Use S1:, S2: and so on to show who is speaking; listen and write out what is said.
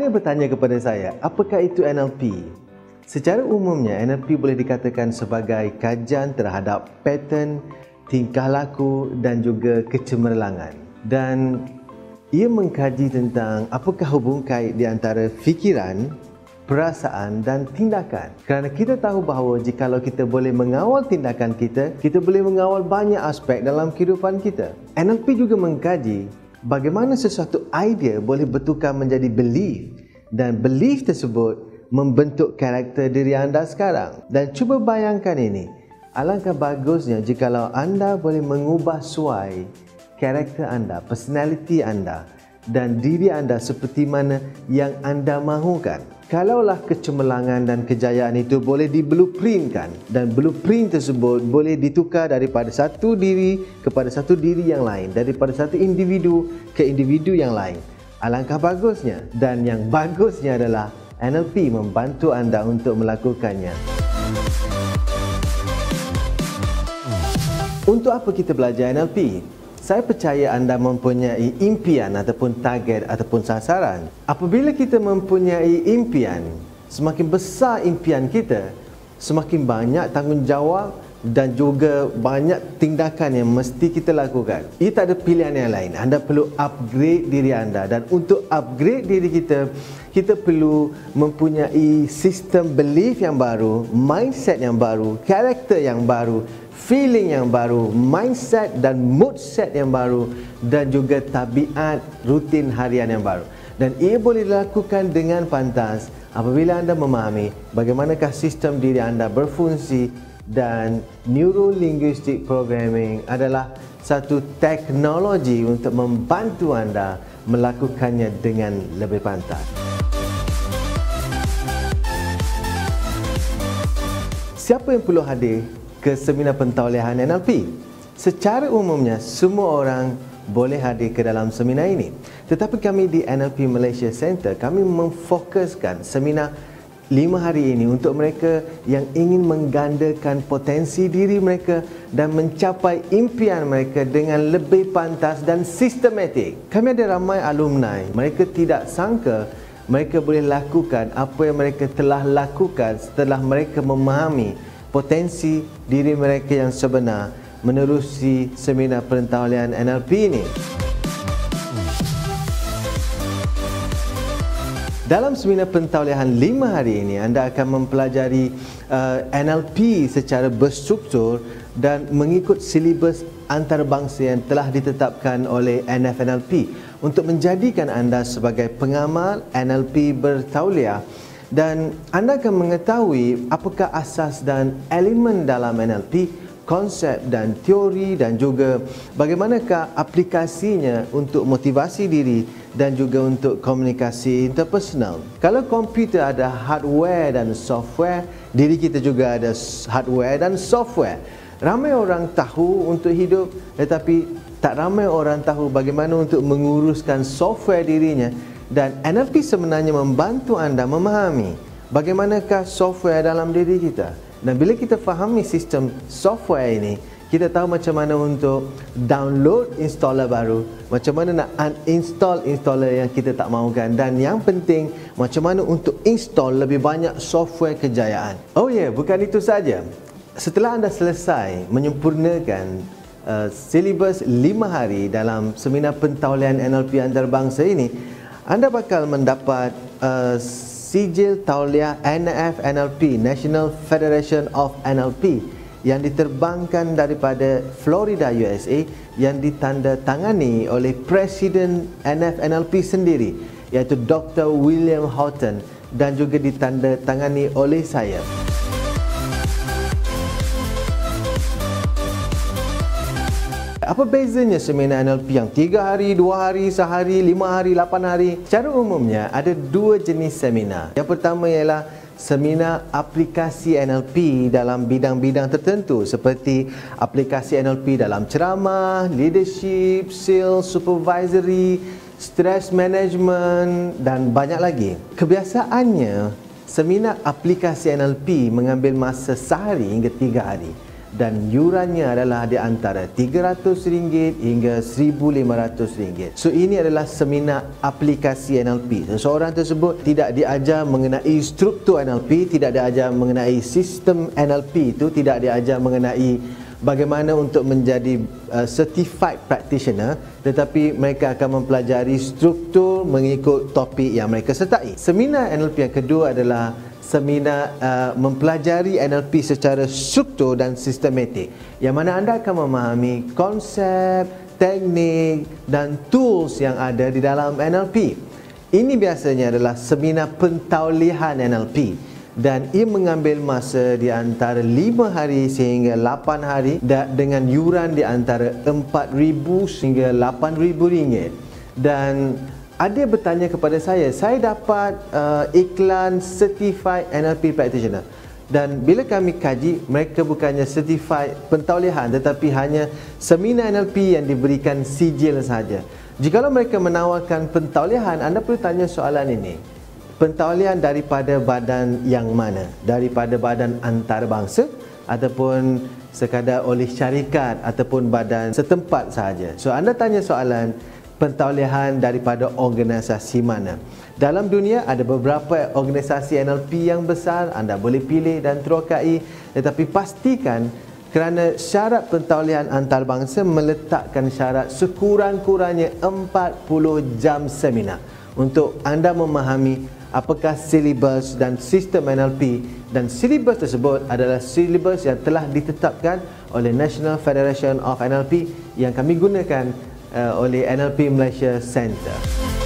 S1: Ada yang bertanya kepada saya, apakah itu NLP? Secara umumnya, NLP boleh dikatakan sebagai kajian terhadap pattern, tingkah laku dan juga kecemerlangan. Dan ia mengkaji tentang apakah hubung kait di antara fikiran, perasaan dan tindakan. Kerana kita tahu bahawa jikalau kita boleh mengawal tindakan kita, kita boleh mengawal banyak aspek dalam kehidupan kita. NLP juga mengkaji bagaimana sesuatu idea boleh bertukar menjadi belief dan belief tersebut membentuk karakter diri anda sekarang. Dan cuba bayangkan ini, alangkah bagusnya jikalau anda boleh mengubah suai karakter anda, personality anda dan diri anda seperti mana yang anda mahukan. Kalaulah kecemerlangan dan kejayaan itu boleh di-blueprintkan dan blueprint tersebut boleh ditukar daripada satu diri kepada satu diri yang lain, daripada satu individu ke individu yang lain. Alangkah bagusnya, dan yang bagusnya adalah NLP membantu anda untuk melakukannya. Untuk apa kita belajar NLP? Saya percaya anda mempunyai impian ataupun target ataupun sasaran. Apabila kita mempunyai impian, semakin besar impian kita, semakin banyak tanggungjawab dan juga banyak tindakan yang mesti kita lakukan. Ia tak ada pilihan yang lain. Anda perlu upgrade diri anda, dan untuk upgrade diri kita, kita perlu mempunyai sistem belief yang baru, mindset yang baru, karakter yang baru, feeling yang baru, mindset dan mood set yang baru, dan juga tabiat rutin harian yang baru. Dan ia boleh dilakukan dengan pantas apabila anda memahami bagaimanakah sistem diri anda berfungsi. Dan Neuro-Linguistic Programming adalah satu teknologi untuk membantu anda melakukannya dengan lebih pantas. Siapa yang perlu hadir ke seminar pentauliahan NLP? Secara umumnya, semua orang boleh hadir ke dalam seminar ini. Tetapi kami di NLP Malaysia Center, kami memfokuskan seminar 5 hari ini untuk mereka yang ingin menggandakan potensi diri mereka dan mencapai impian mereka dengan lebih pantas dan sistematik. Kami ada ramai alumni, mereka tidak sangka mereka boleh lakukan apa yang mereka telah lakukan setelah mereka memahami potensi diri mereka yang sebenar menerusi seminar pentauliahan NLP ini. Dalam seminar pentauliahan 5 hari ini, anda akan mempelajari NLP secara berstruktur dan mengikut silibus antarabangsa yang telah ditetapkan oleh NFNLP untuk menjadikan anda sebagai pengamal NLP bertauliah. Dan anda akan mengetahui apakah asas dan elemen dalam NLP, konsep dan teori, dan juga bagaimanakah aplikasinya untuk motivasi diri dan juga untuk komunikasi interpersonal. Kalau komputer ada hardware dan software, diri kita juga ada hardware dan software. Ramai orang tahu untuk hidup, tetapi tak ramai orang tahu bagaimana untuk menguruskan software dirinya. Dan NLP sebenarnya membantu anda memahami bagaimanakah software dalam diri kita. Dan bila kita fahami sistem software ini, kita tahu macam mana untuk download installer baru, macam mana nak uninstall installer yang kita tak mahukan, dan yang penting macam mana untuk install lebih banyak software kejayaan. Oh ya, bukan itu saja. Setelah anda selesai menyempurnakan silibus 5 hari dalam seminar pentauliahan NLP antarabangsa ini, anda bakal mendapat sijil tauliah NFNLP, National Federation of NLP, yang diterbangkan daripada Florida, USA, yang ditandatangani oleh Presiden NFNLP sendiri, iaitu Dr. William Houghton, dan juga ditandatangani oleh saya. Apa bezanya seminar NLP yang 3 hari, 2 hari, sehari, 5 hari, 8 hari? Secara umumnya ada 2 jenis seminar. Yang pertama ialah seminar aplikasi NLP dalam bidang-bidang tertentu seperti aplikasi NLP dalam ceramah, leadership, sales, supervisory, stress management dan banyak lagi. Kebiasaannya seminar aplikasi NLP mengambil masa sehari hingga 3 hari. dan yurannya adalah di antara RM300 hingga RM1,500. So ini adalah seminar aplikasi NLP. Seseorang tersebut tidak diajar mengenai struktur NLP, tidak diajar mengenai sistem NLP itu, tidak diajar mengenai bagaimana untuk menjadi certified practitioner, tetapi mereka akan mempelajari struktur mengikut topik yang mereka sertai. Seminar NLP yang kedua adalah seminar mempelajari NLP secara struktur dan sistematik, yang mana anda akan memahami konsep, teknik dan tools yang ada di dalam NLP. Ini biasanya adalah seminar pentaulihan NLP dan ia mengambil masa di antara 5 hari sehingga 8 hari dengan yuran di antara RM4,000 hingga RM8,000. Dan ada bertanya kepada saya dapat iklan certified NLP practitioner. Dan bila kami kaji, mereka bukannya certified pentaulihan tetapi hanya seminar NLP yang diberikan sijil sahaja. Jikalau mereka menawarkan pentaulihan, anda perlu tanya soalan ini. Pentaulihan daripada badan yang mana? Daripada badan antarabangsa ataupun sekadar oleh syarikat ataupun badan setempat sahaja? So anda tanya soalan pentaulihan daripada organisasi mana. Dalam dunia ada beberapa organisasi NLP yang besar, anda boleh pilih dan terokai, tetapi pastikan kerana syarat pentaulihan antarabangsa meletakkan syarat sekurang-kurangnya 40 jam seminar untuk anda memahami apakah silibus dan sistem NLP, dan silibus tersebut adalah silibus yang telah ditetapkan oleh National Federation of NLP yang kami gunakan oleh NLP Malaysia Center.